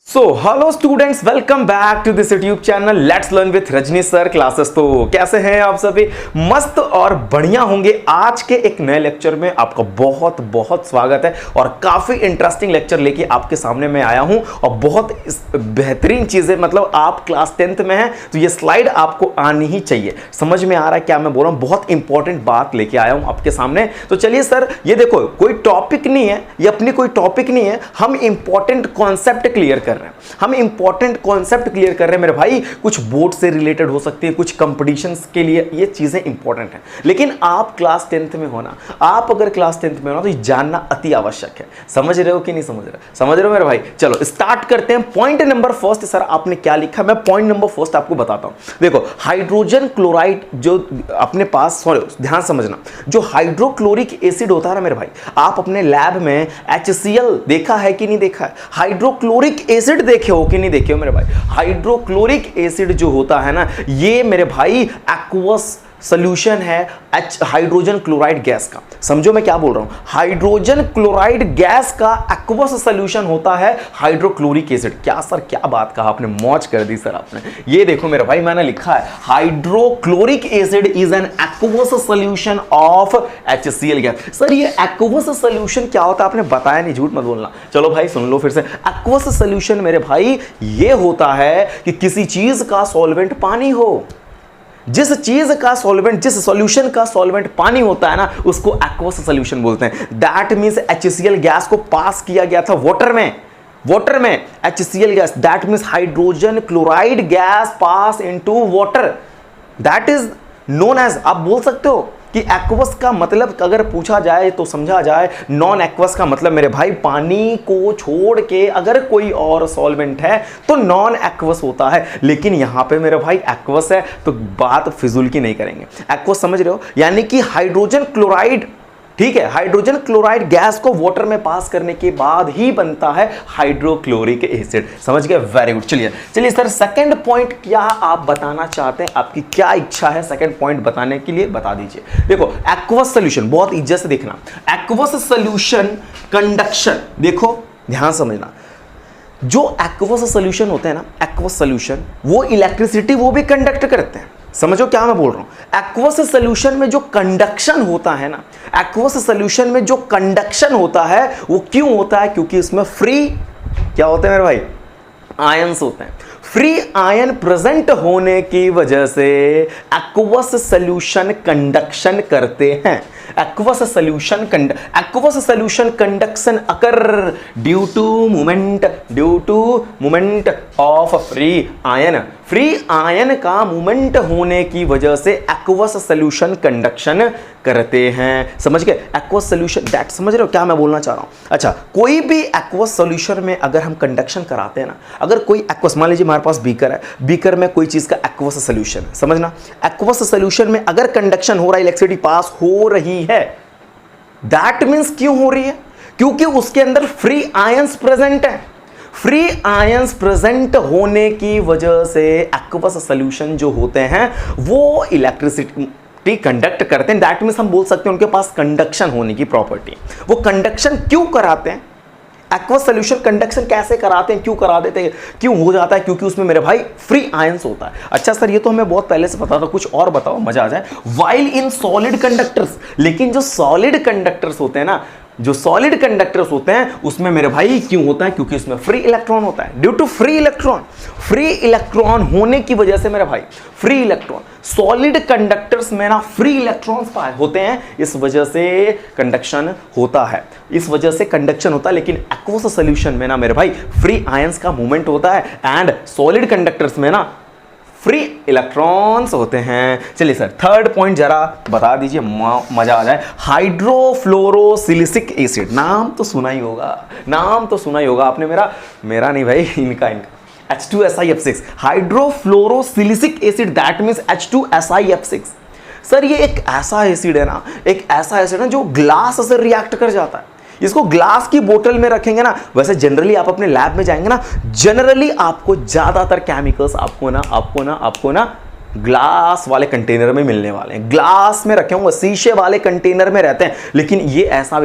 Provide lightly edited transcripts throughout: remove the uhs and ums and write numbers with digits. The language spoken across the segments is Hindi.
So hello students, welcome back to this YouTube channel let's learn with Rajni sir classes. तो कैसे हैं आप सभी? मस्त और बढ़िया होंगे। आज के एक नए लेक्चर में आपका बहुत बहुत स्वागत है और काफी इंटरेस्टिंग लेक्चर लेके आपके सामने मैं आया हूं और बहुत बेहतरीन चीजें, मतलब आप क्लास 10th में हैं तो ये स्लाइड आपको आनी ही चाहिए। समझ में आ रहा है क्या मैं बोल रहा हूं? बहुत इंपॉर्टेंट बात लेके आया हूं आपके सामने। तो चलिए सर, ये देखो कोई टॉपिक नहीं है, ये अपनी कोई टॉपिक नहीं है, हम इंपॉर्टेंट कॉन्सेप्ट क्लियर कर रहे हैं। हम इंपॉर्टेंट कॉन्सेप्ट क्लियर कर रहे हैं मेरे भाई। कुछ बोर्ड से रिलेटेड हो सकती है, कुछ कंपटीशंस के लिए ये चीजें इंपॉर्टेंट हैं। लेकिन आप क्लास 10th में होना, आप अगर क्लास 10th में हो ना तो ये जानना अति आवश्यक है। समझ रहे हो कि नहीं समझ रहे? समझ रहे हो मेरे भाई? चलो स्टार्ट करते हैं। पॉइंट नंबर फर्स्ट, सर आपने क्या लिखा, मैं पॉइंट नंबर फर्स्ट आपको बताता हूं। देखो हाइड्रोजन क्लोराइड जो अपने पास, सॉरी ध्यान समझना, जो हाइड्रोक्लोरिक एसिड होता है ना मेरे भाई, आप अपने लैब में HCl देखा है कि नहीं देखा है? हाइड्रोक्लोरिक एसिड देखे हो कि नहीं देखे हो मेरे भाई? हाइड्रोक्लोरिक एसिड जो होता है ना, ये मेरे भाई एक्वस सॉल्यूशन है हाइड्रोजन क्लोराइड गैस का। समझो मैं क्या बोल रहा हूं? हाइड्रोजन क्लोराइड गैस का एक्वस सॉल्यूशन होता है हाइड्रोक्लोरिक एसिड। क्या सर, क्या बात कहा आपने, मौज कर दी सर आपने। ये देखो मेरे भाई, मैंने लिखा है hydrochloric acid is an aqueous solution of HCl gas. Sir ये एक्वस सॉल्यूशन क्या होता है आपने बताया नहीं, झूठ मत बोलना। चलो भाई सुन लो फिर से। एक्वस सॉल्यूशन मेरे भाई ये होता है कि किसी चीज का सॉल्वेंट पानी हो। जिस चीज का सॉल्वेंट, जिस सॉल्यूशन का सॉल्वेंट पानी होता है ना, उसको एक्वस सॉल्यूशन बोलते हैं। दैट मींस HCl गैस को पास किया गया था वाटर में HCl gas, that means hydrogen chloride gas pass into water, that is known as, आप बोल सकते हो कि एक्वस का मतलब अगर पूछा जाए तो समझा जाए, नॉन एक्वस का मतलब मेरे भाई पानी को छोड़ के अगर कोई और सॉल्वेंट है तो नॉन एक्वस होता है। लेकिन यहां पे मेरे भाई एक्वस है तो बात फिजूल की नहीं करेंगे। एक्वस समझ रहे हो, यानी कि हाइड्रोजन क्लोराइड, ठीक है, हाइड्रोजन क्लोराइड गैस को वाटर में पास करने के बाद ही बनता है हाइड्रोक्लोरिक एसिड। समझ गए? Very good. चलिए सर, सेकंड पॉइंट क्या आप बताना चाहते हैं, आपकी क्या इच्छा है सेकंड पॉइंट बताने के लिए, बता दीजिए। देखो एक्वस सॉल्यूशन, बहुत इज्जत से देखना, एक्वस सॉल्यूशन कंडक्शन, देखो ध्यान समझना, जो एक्वस सॉल्यूशन होते हैं ना, एक्वस सॉल्यूशन वो इलेक्ट्रिसिटी वो भी कंडक्ट करते हैं। समझो क्या मैं बोल रहा हूं? एक्वस सॉल्यूशन में जो कंडक्शन होता है ना, एक्वस सॉल्यूशन में जो कंडक्शन होता है वो क्यों होता है? क्योंकि इसमें फ्री क्या होते हैं मेरे भाई? आयंस होते हैं। फ्री आयन प्रेजेंट होने की वजह से एक्वस सॉल्यूशन कंडक्शन करते हैं। Aqueous solution conduction occur due to movement of free ion. Free ion का मूवमेंट होने की वजह से एक्वस सॉल्यूशन कंडक्शन करते हैं। समझ गए? एक्वस सॉल्यूशन, दैट समझ रहे हो क्या मैं बोलना चाह रहा हूं? अच्छा, कोई भी एक्वस सॉल्यूशन में अगर हम कंडक्शन कराते हैं ना, अगर कोई एक्वस, मान लीजिए हमारे पास बीकर है, बीकर में कोई चीज का एक्वस सॉल्यूशन है, समझना, एक्वस सॉल्यूशन में अगर कंडक्शन हो रहा है, इलेक्ट्रिसिटी पास हो रही है, दैट मींस क्यों हो रही है? क्योंकि उसके अंदर फ्री आयंस प्रेजेंट है। फ्री आयंस प्रेजेंट होने की वजह से एक्वस सॉल्यूशन जो होते हैं वो इलेक्ट्रिसिटी कंडक्ट करते हैं। दैट मींस हम बोल सकते हैं उनके पास कंडक्शन होने की प्रॉपर्टी। वो कंडक्शन क्यों कराते हैं? एक्वस सॉल्यूशन कंडक्शन कैसे कराते हैं, क्यों करा देते हैं, क्यों हो जाता है? क्योंकि उसमें मेरे भाई फ्री आयंस होता है। अच्छा सर, ये तो हमें बहुत पहले से पता था, कुछ और बताओ मजा आ जाए। वाइल इन सॉलिड कंडक्टर्स, लेकिन जो सॉलिड कंडक्टर्स होते हैं ना, जो सॉलिड कंडक्टर्स होते हैं उसमें मेरे भाई क्यों होता है? क्योंकि उसमें फ्री इलेक्ट्रॉन होता है। ड्यू टू फ्री इलेक्ट्रॉन होने की वजह से मेरे भाई फ्री इलेक्ट्रॉन, सॉलिड कंडक्टर्स में ना फ्री इलेक्ट्रॉन्स होते हैं, इस वजह से कंडक्शन होता है, इस वजह से कंडक्शन होता है। लेकिन एक्वस सॉल्यूशन में ना मेरे भाई फ्री आयंस का मूवमेंट होता है एंड सॉलिड कंडक्टर्स में ना फ्री इलेक्ट्रॉन्स होते हैं। चलिए सर, थर्ड पॉइंट जरा बता दीजिए, मजा आ जाए। हाइड्रोफ्लोरोसिलिसिक एसिड, नाम तो सुना ही होगा आपने, मेरा नहीं भाई, इनका H2SiF6, hydrofluorosilicic acid, that means H2SiF6। Sir ये एक ऐसा एसिड है ना, जो ग्लास से रिएक्ट कर जाता है। इसको ग्लास की बोतल में रखेंगे ना, वैसे जनरली आप अपने लैब में जाएंगे ना, जनरली आपको ज्यादातर केमिकल्स आपको ना ग्लास वाले कंटेनर में मिलने वाले हैं। ग्लास में रखे होंगे, शीशे वाले कंटेनर में रहते हैं। लेकिन ये ऐसा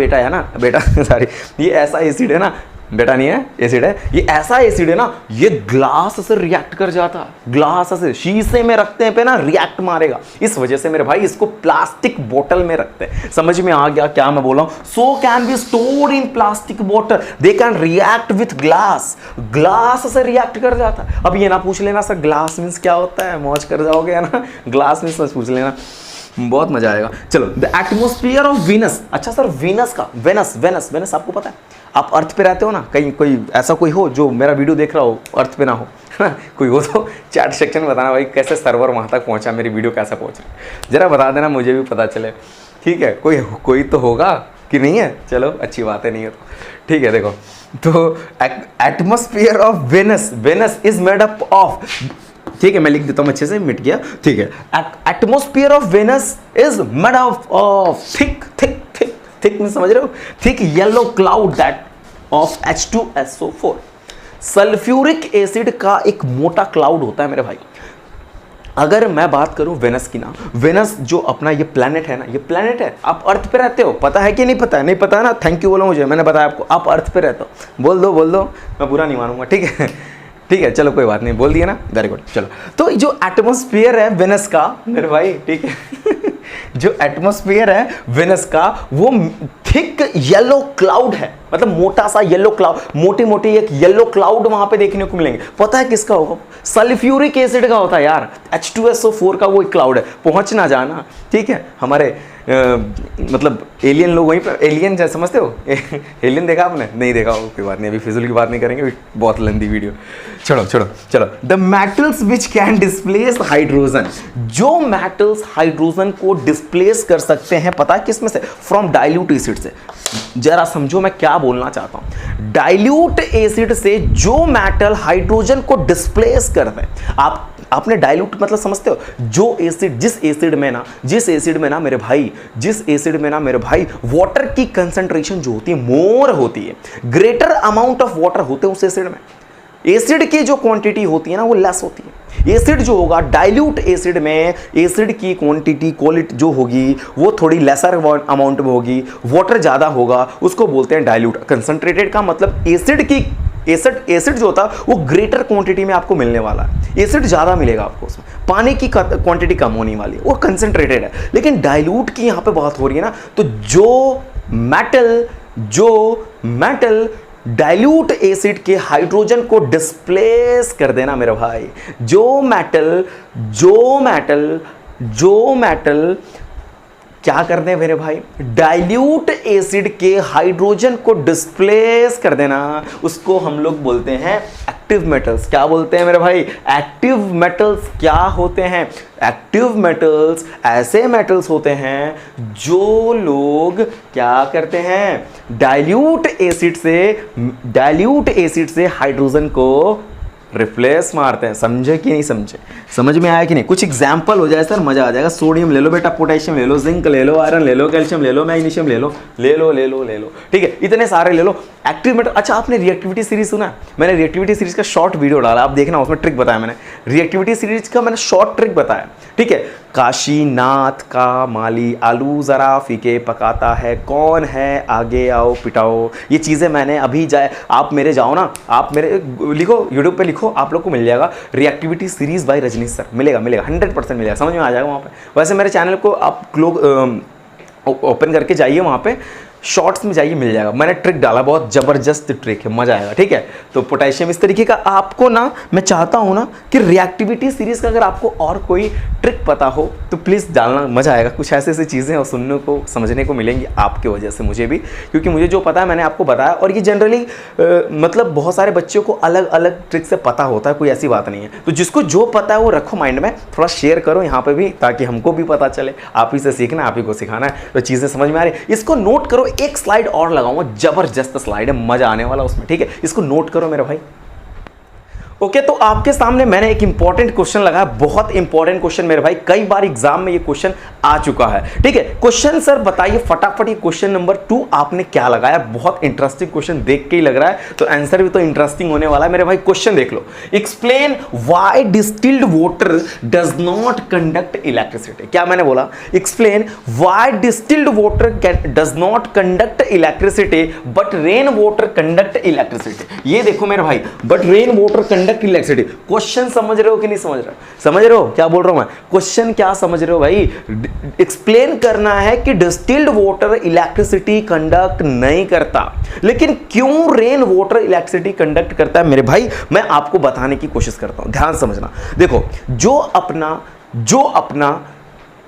ये ऐसा एसिड है ना, बेटा नहीं है, एसिड है। ये ऐसा एसिड है ना, ये ग्लास से रिएक्ट कर जाता है, ग्लास से, शीशे में रखते हैं पे ना रिएक्ट मारेगा। इस वजह से मेरे भाई इसको प्लास्टिक बोतल में रखते हैं। समझ में आ गया क्या मैं बोल रहा हूं? So can be stored in plastic बोतल, they can react with glass, glass से रिएक्ट कर जाता है। अब ये ना पूछ लेना सर ग्लास मींस क्या होता है, मौज कर जाओगे ना, ग्लास मींस पूछ लेना, बहुत मजा आएगा। चलो, द एटमोस्फियर ऑफ वीनस। अच्छा सर वीनस का, वेनस वेनस वेनस आपको पता है? आप अर्थ पे रहते हो ना, कहीं कोई ऐसा कोई हो जो मेरा वीडियो देख रहा हो अर्थ पे ना हो, कोई हो तो चैट सेक्शन में बताना भाई कैसे सर्वर वहाँ तक पहुँचा, मेरी वीडियो कैसे पहुँच रही, जरा बता देना, मुझे भी पता चले। ठीक है, कोई तो होगा कि नहीं है? चलो अच्छी बात है, नहीं है तो ठीक है। देखो तो atmosphere of Venus, Venus is made up of, ठीक है मैं लिख देता हूं अच्छे से, मिट गया, ठीक है। Atmosphere of Venus is made of thick thick thick thick में समझ रहे हो, thick yellow cloud that of H2SO4। Sulphuric acid का एक मोटा क्लाउड होता है मेरे भाई। अगर मैं बात करूं वेनस की ना, वेनस जो अपना ये प्लैनेट है ना, ये प्लैनेट है, आप अर्थ पे रहते हो, पता है कि नहीं पता है? नहीं पता है ना, थैंक यू बोलो मुझे, मैंने बताया आपको, आप अर्थ पे रहते हो, बोल दो मैं बुरा नहीं मानूंगा, ठीक है ठीक है, चलो कोई बात नहीं, बोल दिया ना, वेरी गुड। चलो तो जो एटमॉस्फेयर है वेनस का मेरे भाई, ठीक है जो एटमॉस्फेयर है वेनस का वो थिक येलो क्लाउड है, मतलब मोटा सा येलो क्लाउड, मोटी मोटी एक येलो क्लाउड वहां पे देखने को मिलेंगे। पता है किसका होगा? सल्फ्यूरिक एसिड का होता है यार, H2SO4 का वो एक क्लाउड है। पहुंच ना जाना, ठीक है, हमारे मतलब एलियन लोग वहीं पर, एलियन जैसे समझते हो एलियन देखा आपने? नहीं देखा हो, कोई बात नहीं, अभी फिजूल की बात नहीं करेंगे, बहुत लंबी वीडियो। चलो the metals which can displace hydrogen, जो मेटल्स हाइड्रोजन को डिस्प्लेस कर सकते हैं, पता है किसमें से? फ्रॉम डाइल्यूट एसिड से। जरा समझो मैं क्या बोलना चाहता हूं। डाइल्यूट एसिड से जो मेटल हाइड्रोजन को डिस्प्लेस करते हैं, आपने डाइल्यूट मतलब समझते हो? जो एसिड, जिस एसिड में ना मेरे भाई वाटर की कंसंट्रेशन जो होती है मोर होती है, ग्रेटर अमाउंट ऑफ वाटर होते हैं उस एसिड में, एसिड की जो क्वांटिटी होती है ना वो लेस होती है। एसिड जो होगा डाइल्यूट एसिड में, एसिड की क्वांटिटी क्वालिटी जो होगी वो थोड़ी लेसर अमाउंट में होगी, वाटर ज्यादा होगा, उसको बोलते हैं डाइल्यूट। कंसंट्रेटेड का मतलब एसिड जो होता है वो ग्रेटर क्वांटिटी में आपको मिलने वाला है, एसिड ज्यादा मिलेगा आपको, उसमें पानी की क्वांटिटी कम होने वाली है, वो कंसंट्रेटेड है। लेकिन डाइल्यूट की यहां पे बात हो रही है ना, तो जो मेटल डाइल्यूट एसिड के हाइड्रोजन को डिस्प्लेस कर देना मेरे भाई, जो मेटल क्या करते हैं मेरे भाई? डाइल्यूट एसिड के हाइड्रोजन को डिस्प्लेस कर देना, उसको हम लोग बोलते हैं एक्टिव मेटल्स। क्या बोलते हैं मेरे भाई? Active metals. क्या होते हैं एक्टिव मेटल्स? ऐसे मेटल्स होते हैं जो लोग क्या करते हैं, डाइल्यूट एसिड से हाइड्रोजन को रिप्लेस मारते हैं। समझे कि नहीं समझे? समझ में आया कि नहीं? कुछ एग्जाम्पल हो जाए सर, मजा आ जाएगा। सोडियम ले लो बेटा, पोटेशियम ले लो, जिंक ले लो, आयरन ले लो, कैल्शियम ले लो, मैग्नीशियम ले लो, ठीक है, इतने सारे ले लो। Active metal. अच्छा आपने रिएक्टिविटी सीरीज सुना? मैंने रिएक्टिविटी सीरीज का शॉर्ट वीडियो डाला, आप देखना, उसमें ट्रिक बताया मैंने, रिएक्टिविटी सीरीज का मैंने शॉर्ट ट्रिक बताया, ठीक है। काशीनाथ का माली आलू जरा फीके पकाता है, कौन है आगे आओ पिटाओ, ये चीज़ें मैंने अभी आप मेरे जाओ ना, आप मेरे लिखो यूट्यूब पे लिखो, आप लोग को मिल जाएगा reactivity series by Rajnish sir, मिलेगा 100% मिलेगा, समझ में आ जाएगा वहाँ पे। वैसे मेरे चैनल को आप लोग ओपन करके जाइए, वहाँ पे शॉर्ट्स में जाइए, मिल जाएगा। मैंने ट्रिक डाला, बहुत ज़बरदस्त ट्रिक है, मज़ा आएगा, ठीक है। तो पोटेशियम इस तरीके का आपको ना, मैं चाहता हूँ ना कि रिएक्टिविटी सीरीज़ का अगर आपको और कोई ट्रिक पता हो तो प्लीज़ डालना, मज़ा आएगा। कुछ ऐसे ऐसी चीज़ें और सुनने को समझने को मिलेंगी आपकी वजह से, मुझे भी, क्योंकि मुझे जो पता है मैंने आपको बताया। और ये जनरली मतलब बहुत सारे बच्चों को अलग अलग ट्रिक से पता होता है, कोई ऐसी बात नहीं है। तो जिसको जो पता है वो रखो माइंड में, थोड़ा शेयर करो यहाँ पर भी, ताकि हमको भी पता चले। आप ही से सीखना, आप ही को सिखाना है, तो चीज़ें समझ में आ रही। इसको नोट करो, एक स्लाइड और लगाऊंगा, जबरदस्त स्लाइड है, मजा आने वाला उसमें, ठीक है। इसको नोट करो मेरे भाई। ओके तो आपके सामने मैंने एक इंपॉर्टेंट क्वेश्चन लगाया, बहुत इंपॉर्टेंट क्वेश्चन मेरे भाई, कई बार एग्जाम में ये क्वेश्चन आ चुका है। ठीक है, क्वेश्चन सर बताइए फटाफट, ये क्वेश्चन नंबर 2 आपने क्या लगाया? बहुत इंटरेस्टिंग क्वेश्चन देख के ही लग रहा है, तो आंसर भी तो इंटरेस्टिंग होने वाला है मेरे भाई। क्वेश्चन देख लो, explain why distilled water does not conduct electricity. क्या मैंने बोला? Explain why distilled water does not conduct electricity but rain water conduct electricity. ये देखो मेरे भाई, but rain water conduct electricity. Question समझ रहे हो कि नहीं समझ रहे हो? समझ रहे हो क्या बोल रहा हूं मैं? क्वेश्चन क्या समझ रहे हो भाई? एक्सप्लेन करना है कि डिस्टिल्ड वाटर इलेक्ट्रिसिटी कंडक्ट नहीं करता, लेकिन क्यों रेन वाटर इलेक्ट्रिसिटी कंडक्ट करता है। मेरे भाई मैं आपको बताने की कोशिश करता हूं, ध्यान समझना। देखो जो अपना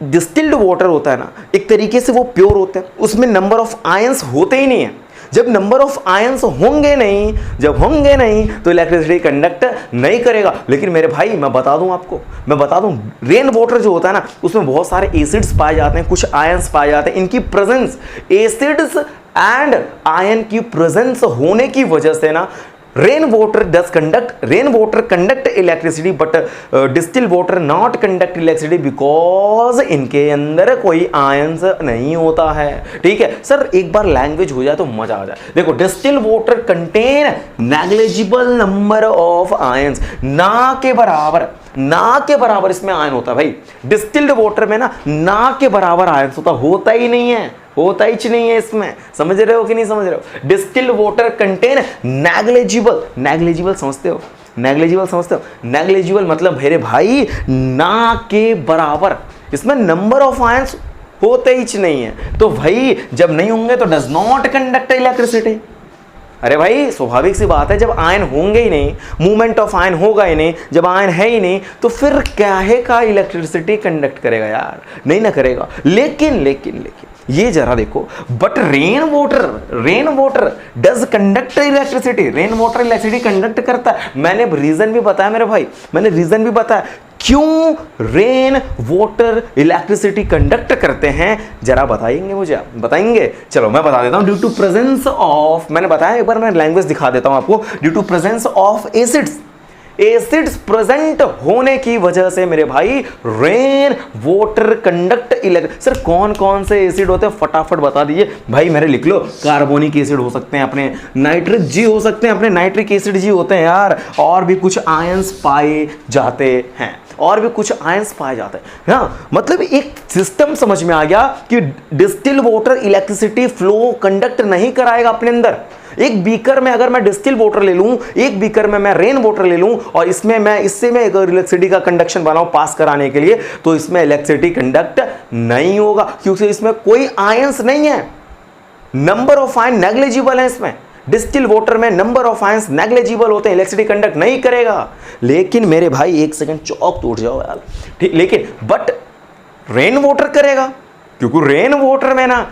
डिस्टिल्ड वाटर होता है ना, एक तरीके से वो प्योर होता है, उसमें नंबर ऑफ आयंस होते ही नहीं है। जब नंबर ऑफ आयंस होंगे नहीं तो इलेक्ट्रिसिटी कंडक्ट नहीं करेगा। लेकिन मेरे भाई मैं बता दूं रेन वाटर जो होता है ना, उसमें बहुत सारे एसिड्स पाए जाते हैं, कुछ आयंस पाए जाते हैं। इनकी प्रेजेंस, एसिड्स एंड आयन की प्रेजेंस होने की वजह से ना rain water conduct electricity but distil water not conduct electricity because इनके अंदर कोई आयंस नहीं होता है। ठीक है सर, एक बार लैंग्वेज हो जाए तो मजा आ जाए। देखो, distil water contain negligible number of ions, ना के बराबर इसमें आयन होता है भाई। डिस्टिल्ड वाटर में ना के बराबर आयंस होता ही नहीं है इसमें। समझ रहे हो कि नहीं समझ रहे हो? डिस्टिल्ड वाटर कंटेन नेग्लिजिबल समझते हो? नेग्लिजिबल मतलब मेरे भाई ना के बराबर, इसमें नंबर ऑफ आयंस होते ही नहीं है। तो भाई जब नहीं होंगे तो डज नॉट कंडक्ट इलेक्ट्रिसिटी। अरे भाई स्वाभाविक सी बात है, जब आयन होंगे ही नहीं, मूवमेंट ऑफ आयन होगा ही नहीं, जब आयन है ही नहीं, तो फिर काहे का इलेक्ट्रिसिटी कंडक्ट करेगा यार? नहीं ना करेगा। लेकिन ये जरा देखो, but rain water does conduct electricity. Rain water electricity conduct करता है। मैंने रीजन भी बताया मेरे भाई, क्यों रेन वाटर इलेक्ट्रिसिटी कंडक्ट करते हैं, जरा बताएंगे मुझे? आप बताएंगे? चलो मैं बता देता हूं। ड्यू टू प्रेजेंस ऑफ, मैंने बताया, एक बार मैं लैंग्वेज दिखा देता हूं आपको। Due to presence of acids present होने की वजह से मेरे भाई rain water conduct electric. Sir कौन से एसिड होते हैं फटाफट बता दीजिए भाई, मेरे लिख लो। कार्बोनिक एसिड हो सकते हैं अपने, नाइट्रिक जी हो सकते हैं अपने, नाइट्रिक एसिड जी होते हैं यार, और भी कुछ आयंस पाए जाते हैं, हाँ। मतलब एक सिस्टम समझ में आ गया कि distil water electricity flow conduct नहीं कराएगा अपने अंदर। एक बीकर में अगर मैं डिस्टिल वाटर ले लूं, एक बीकर में मैं रेन वाटर ले लूं, और इससे मैं अगर इलेक्ट्रिसिटी का कंडक्शन बनाऊं पास कराने के लिए, तो इसमें इलेक्ट्रिसिटी कंडक्ट नहीं होगा, क्योंकि इसमें कोई आयंस नहीं है। नंबर ऑफ आयन नेग्लिजिबल है इसमें। डिस्टिल वाटर में नंबर ऑफ आयंस नेग्लिजिबल होते हैं, इलेक्ट्रिसिटी कंडक्ट नहीं करेगा। लेकिन मेरे भाई एक सेकंड, चौक टूट जाओ यार, ठीक। लेकिन बट रेन वाटर करेगा, क्योंकि रेन वाटर में ना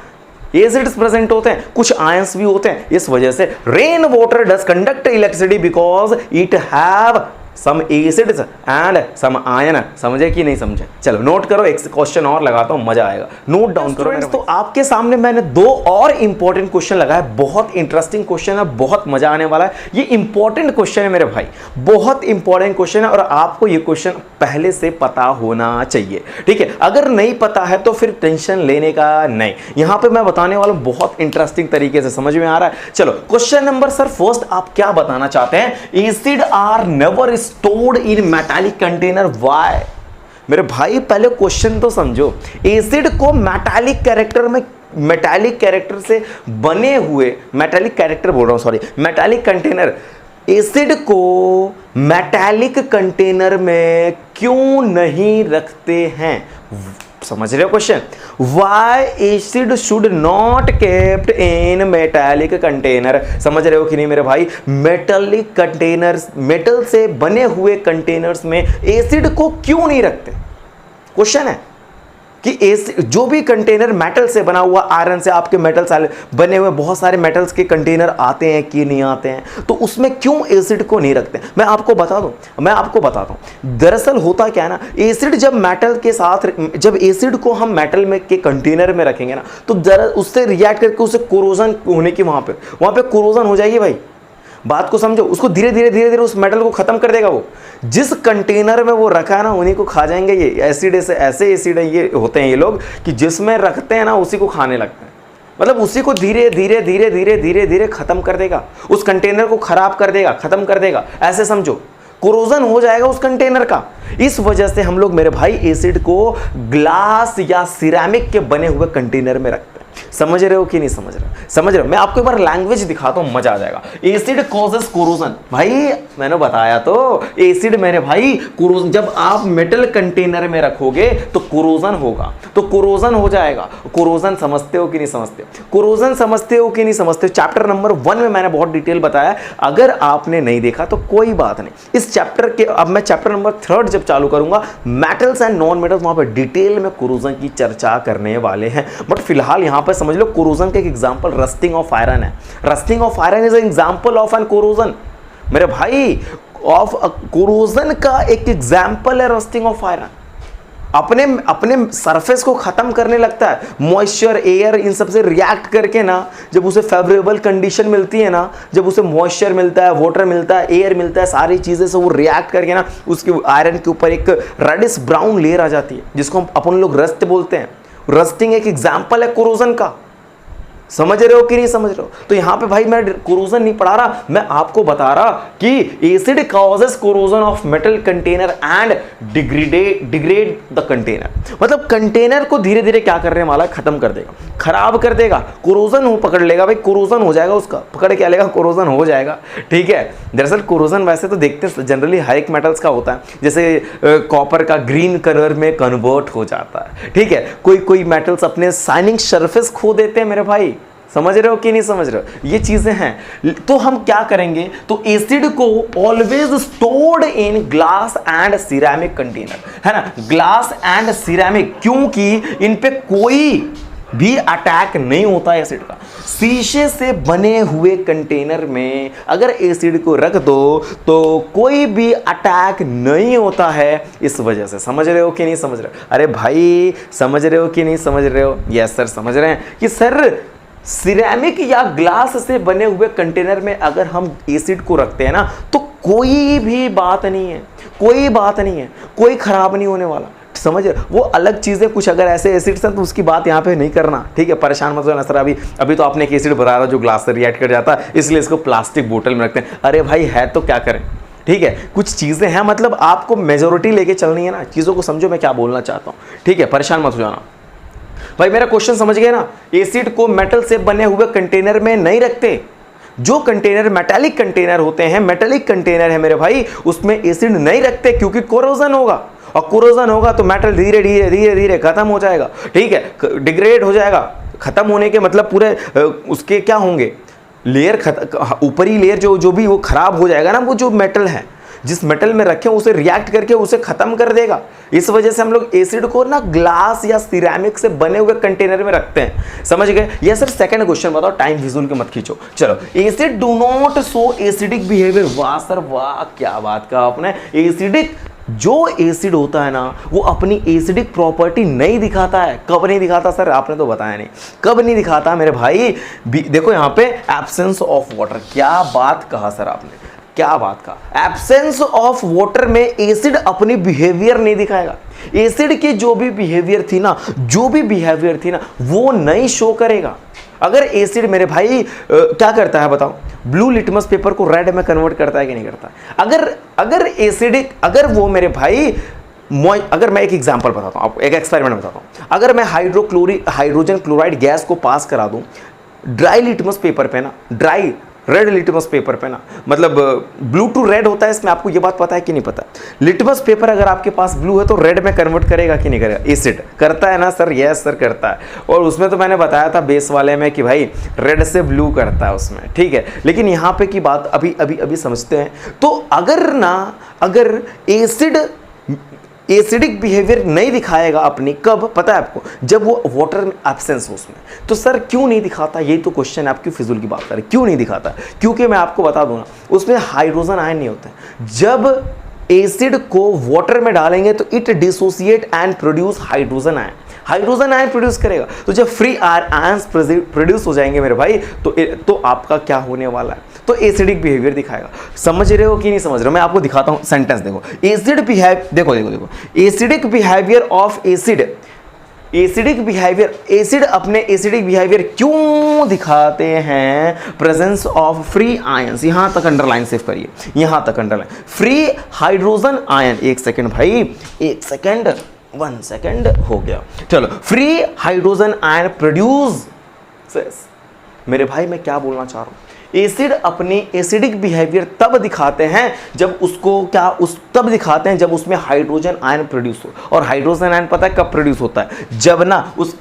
एसिड्स प्रेजेंट होते हैं, कुछ आयंस भी होते हैं, इस वजह से rain water does conduct electricity because it have some acids and some ion. समझे कि नहीं समझे? चलो नोट करो, एक क्वेश्चन और लगाता हूं, मजा आएगा, नोट डाउन करो। तो आपके सामने मैंने 2 और इंपॉर्टेंट क्वेश्चन लगाया, बहुत इंटरेस्टिंग क्वेश्चन है, बहुत मजा आने वाला है। ये इंपॉर्टेंट क्वेश्चन है मेरे भाई, बहुत इंपॉर्टेंट क्वेश्चन है, और आपको ये क्वेश्चन पहले से पता होना चाहिए। ठीक है, अगर नहीं पता है तो फिर टेंशन लेने का नहीं। यहां पर मैं बताने वाला हूं बहुत इंटरेस्टिंग तरीके से, समझ में आ रहा है? चलो क्वेश्चन नंबर सर फर्स्ट आप क्या बताना चाहते हैं? Acid are never stored in metallic container, why? मेरे भाई पहले क्वेश्चन तो समझो। एसिड को मेटालिक कैरेक्टर से बने हुए, मेटालिक कैरेक्टर बोल रहा हूं, सॉरी, मेटालिक कंटेनर, एसिड को मेटालिक कंटेनर में क्यों नहीं रखते हैं? समझ रहे हो question? Why acid should not kept in metallic container? समझ रहे हो कि नहीं मेरे भाई? मेटालिक कंटेनर्स, मेटल से बने हुए कंटेनर्स में एसिड को क्यों नहीं रखते? क्वेश्चन है कि जो भी कंटेनर मेटल से बना हुआ, आयरन से आपके मेटल से बने हुए बहुत सारे मेटल्स के कंटेनर आते हैं कि नहीं आते हैं, तो उसमें क्यों एसिड को नहीं रखते? मैं आपको बताता हूं। दरअसल होता क्या है ना, एसिड जब मेटल के साथ, जब एसिड को हम मेटल में के कंटेनर में रखेंगे ना, तो उससे रिएक्ट करके उसे कोरोजन होने की, वहां पे कोरोजन हो जाएगी भाई, बात को समझो, उसको धीरे धीरे धीरे धीरे उस मेटल को खत्म कर देगा। वो जिस कंटेनर में वो रखा है ना उन्हीं को खा जाएंगे। ये एसिड ऐसे एसिड है, ये होते हैं ये लोग कि जिसमें रखते हैं ना उसी को खाने लगते हैं। मतलब उसी को धीरे धीरे धीरे धीरे धीरे धीरे खत्म कर देगा, उस कंटेनर को खराब कर देगा, खत्म कर देगा। ऐसे समझो कोरोजन हो जाएगा उस कंटेनर का। इस वजह से हम लोग मेरे भाई एसिड को ग्लास या सिरेमिक के बने हुए कंटेनर में रखते हैं। समझ रहे हो कि नहीं समझ रहे हो? समझ रहे हो? मैं आपको एक बार लैंग्वेज दिखाता हूं, मजा आ जाएगा। Acid causes corrosion. भाई मैंने बताया तो, एसिड मेरे भाई कोरोजन, जब आप मेटल कंटेनर में रखोगे तो कोरोजन होगा, तो कोरोजन हो जाएगा। कोरोजन समझते हो कि नहीं समझते हो? कोरोजन समझते हो कि नहीं समझते हो? चैप्टर नंबर 1 में मैंने बहुत डिटेल बताया, अगर आपने नहीं देखा तो कोई बात नहीं। इस चैप्टर के अब मैं चैप्टर नंबर 3 जब चालू करूंगा, मेटल्स एंड नॉन मेटल्स, वहां पर डिटेल में कोरोजन की चर्चा करने वाले हैं। बट फिलहाल यहां पर समझ लो कोरोजन का एक एग्जांपल रस्टिंग ऑफ आयरन है। Rusting of iron is an example of an corrosion मेरे भाई, ऑफ कोरोजन का एक एग्जांपल है रस्टिंग ऑफ आयरन। अपने सरफेस को खत्म करने लगता है, मॉइस्चर, एयर, इन सब से रिएक्ट करके ना, जब उसे फेवरेबल कंडीशन मिलती है ना, जब उसे मॉइस्चर मिलता है, वाटर मिलता है, एयर मिलता है, सारी चीजें से वो रिएक्ट करके ना उसके आयरन के ऊपर एक रेडिश ब्राउन लेयर आ जाती है, जिसको अपन लोग रस्ट बोलते हैं। रस्टिंग एक एग्जांपल है कोरोजन का। समझ रहे हो कि नहीं समझ रहे हो? तो यहां पे भाई मैं कोरोजन नहीं पढ़ा रहा, मैं आपको बता रहा कि acid causes corrosion of metal container and degrade the container. मतलब कंटेनर को धीरे धीरे क्या करने वाला है, खत्म कर देगा, खराब कर देगा। कोरोजन हो पकड़ लेगा भाई, कोरोजन हो जाएगा, उसका पकड़ क्या लेगा, कोरोजन हो जाएगा। ठीक है, दरअसल कोरोजन वैसे तो देखते हैं जनरली हर एक मेटल्स का होता है, जैसे कॉपर का ग्रीन कलर में कन्वर्ट हो जाता है। ठीक है, कोई कोई मेटल्स अपने शाइनिंग सरफेस खो देते हैं मेरे भाई। समझ रहे हो कि नहीं समझ रहे हो? ये चीजें हैं। तो हम क्या करेंगे, तो एसिड को always stored in glass and ceramic container, है ना, ग्लास एंड सिरेमिक, क्योंकि इन पे कोई भी अटैक नहीं होता है एसिड का। शीशे से बने हुए कंटेनर में अगर एसिड को रख दो तो कोई भी अटैक नहीं होता है, इस वजह से। समझ रहे हो कि नहीं समझ रहे हो? अरे भाई समझ रहे हो कि नहीं समझ रहे हो? यस सर समझ रहे हैं कि सर सिरेमिक या ग्लास से बने हुए कंटेनर में अगर हम एसिड को रखते हैं ना तो कोई भी बात नहीं है, कोई बात नहीं है, कोई खराब नहीं होने वाला। समझ, वो अलग चीजें कुछ अगर ऐसे एसिड्स हैं तो उसकी बात यहाँ पे नहीं करना। ठीक है, परेशान मत होना सर, अभी तो आपने एक एसिड भरा रहा जो ग्लास से रिएक्ट कर जाता है, इसलिए इसको प्लास्टिक बोतल में रखते हैं। अरे भाई है तो क्या करें। ठीक है, कुछ चीजें हैं, मतलब आपको मेजोरिटी लेके चलनी है ना, चीजों को समझो मैं क्या बोलना चाहता हूँ। ठीक है, परेशान मत हो जाना भाई। मेरा क्वेश्चन समझ गए ना? एसिड को मेटल से बने हुए कंटेनर में नहीं रखते। जो कंटेनर मेटालिक कंटेनर होते हैं, मेटालिक कंटेनर है मेरे भाई, उसमें एसिड नहीं रखते, क्योंकि कोरोजन होगा, और कोरोजन होगा तो मेटल धीरे धीरे धीरे धीरे खत्म हो जाएगा। ठीक है, डिग्रेड हो जाएगा। खत्म होने के मतलब पूरे उसके क्या होंगे, लेयर, ऊपरी लेयर जो भी वो खराब हो जाएगा ना, वो जो मेटल है जिस मेटल में रखे उसे रिएक्ट करके उसे खत्म कर देगा। इस वजह से हम लोग एसिड को ना ग्लास या सिरेमिक से बने हुए कंटेनर में रखते हैं। समझ गए? ये सर सेकंड क्वेश्चन बताओ, टाइम फिजूल के मत खींचो। चलो, acid do not show acidic behaviour. वाह सर वाह, क्या बात कहा आपने। एसिडिक, जो एसिड होता है ना वो अपनी एसिडिक प्रॉपर्टी नहीं दिखाता है। कब नहीं दिखाता सर? आपने तो बताया नहीं, कब नहीं दिखाता मेरे भाई। देखो यहाँ पे एब्सेंस ऑफ वाटर। क्या बात कहा सर आपने, क्या बात का। एब्सेंस ऑफ वाटर में एसिड अपनी बिहेवियर नहीं दिखाएगा। एसिड की जो भी बिहेवियर थी ना वो नहीं शो करेगा। अगर एसिड मेरे भाई क्या करता है बताओ, ब्लू लिटमस पेपर को रेड में कन्वर्ट करता है कि नहीं करता? अगर एसिडिक, अगर वो मेरे भाई अगर मैं एक एग्जांपल बताता हूं आपको, एक एक्सपेरिमेंट बताता हूं। अगर मैं हाइड्रोजन क्लोराइड गैस को पास करा दूं ड्राई लिटमस पेपर पे ना, ड्राई रेड लिटमस पेपर पे ना, मतलब ब्लू टू रेड होता है इसमें, आपको ये बात पता है कि नहीं पता? लिटमस पेपर अगर आपके पास ब्लू है तो रेड में कन्वर्ट करेगा कि नहीं करेगा? एसिड करता है ना सर? यस सर करता है। और उसमें तो मैंने बताया था बेस वाले में कि भाई रेड से ब्लू करता है उसमें। ठीक है, लेकिन यहाँ पे की बात अभी समझते हैं। तो अगर एसिड एसिडिक बिहेवियर नहीं दिखाएगा अपनी, कब पता है आपको? जब वो वाटर में एब्सेंस हो उसमें। तो सर क्यों नहीं दिखाता? यही तो क्वेश्चन है, आपकी फिजूल की बात कर रहे, क्यों नहीं दिखाता? क्योंकि मैं आपको बता दूं ना, उसमें हाइड्रोजन आयन नहीं होता है। जब एसिड को वाटर में डालेंगे तो it dissociate and produce hydrogen ion. Hydrogen ion produce करेगा। तो जब फ्री आयंस प्रोड्यूस हो जाएंगे मेरे भाई तो आपका क्या होने वाला है, तो एसिडिक बिहेवियर दिखाएगा। समझ रहे हो कि नहीं समझ रहे हो? मैं आपको दिखाता हूं सेंटेंस, देखो एसिड बिहेव, देखो देखो देखो, acidic behaviour of acid, acidic behaviour, acid अपने एसिडिक बिहेवियर क्यों दिखाते हैं? प्रेजेंस ऑफ फ्री आयंस, यहां तक अंडरलाइन सेव करिए, यहां तक अंडरलाइन, फ्री हाइड्रोजन आयन, एक सेकंड भाई, एक सेकंड, 1 सेकंड हो गया, चलो, फ्री हाइड्रोजन आयन प्रोड्यूस, मेरे भाई मैं क्या बोलना चाह रहा हूं, एसिड अपनी एसिडिक बिहेवियर तब दिखाते हैं जब उसको क्या, उस तब दिखाते हैं जब उसमें हाइड्रोजन आयन प्रोड्यूस हो। और हाइड्रोजन आयन पता है कब प्रोड्यूस होता है? जब ना उस